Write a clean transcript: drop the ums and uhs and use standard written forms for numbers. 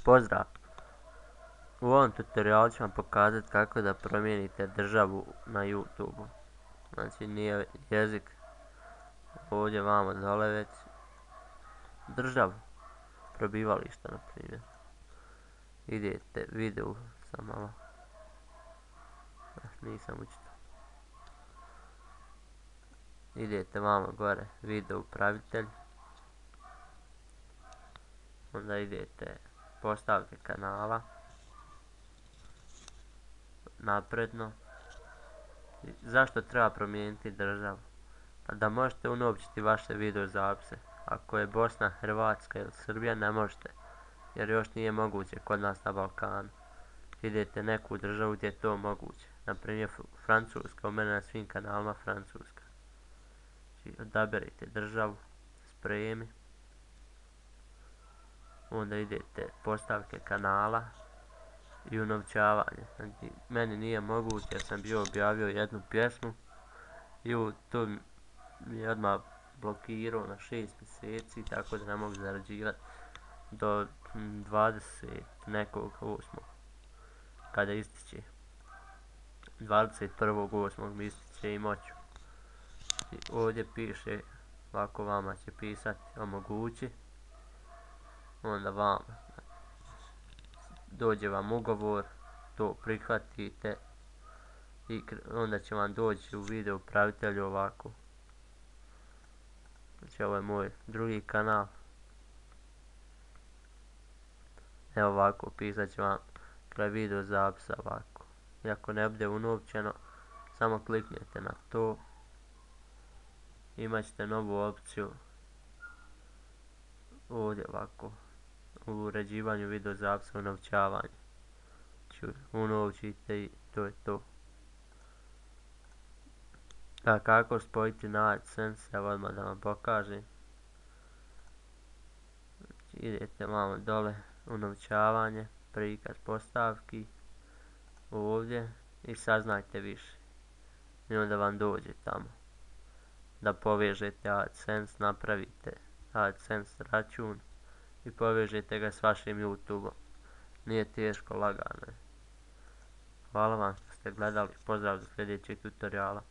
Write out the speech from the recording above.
Pozdrav! U ovom tutorialu ću vam pokazati kako da promijenite državu na YouTube. Znači nije jezik, ovdje vamo dole već državu, prebivalište na primjer. Idete video, sam malo, nisam učito. Idete vamo gore, video upravitelj. Onda idete postavke kanala. Napredno. Zašto treba promijeniti državu? Da možete unovčiti vaše video zapise. Ako je Bosna, Hrvatska ili Srbija ne možete, jer još nije moguće kod nas na Balkanu. Idete neku državu gdje je to moguće. Naprimjer Francuska, u mene na svim kanalima Francuska. Znači odaberite državu, spremi. Onda idete postavke kanala i unovčavanje. Znači meni nije moguće jer sam bio objavio jednu pjesmu. YouTube mi je odmah blokirao na 6 mjeseci, tako da ne mogu zarađivati do 20 nekog 8. Kada ističe 21.8. mi ističe i moću. Ovdje piše, ovako vama će pisati omogući. Onda vama dođe vam ugovor, to prihvatite i onda će vam doći u video upravitelju ovako. Znači ovo je moj drugi kanal. Evo ovako, pisat će vam kraj video zapisa ovako. I ako ne bude unovčeno, samo kliknete na to. Imat ćete novu opciju. Ovdje ovako. U uređivanju video zapisa unovčavanje. Znači unovčite i to je to. A kako spojiti na AdSense, evo odmah da vam pokažem. Znači idete malo dole, unovčavanje, prikaz postavki, ovdje i saznajte više. I onda vam dođe tamo da povežete AdSense, napravite AdSense račun i povežete ga s vašim YouTubeom. Nije teško, lagano je. Hvala vam što ste gledali, pozdrav do sljedećeg tutoriala.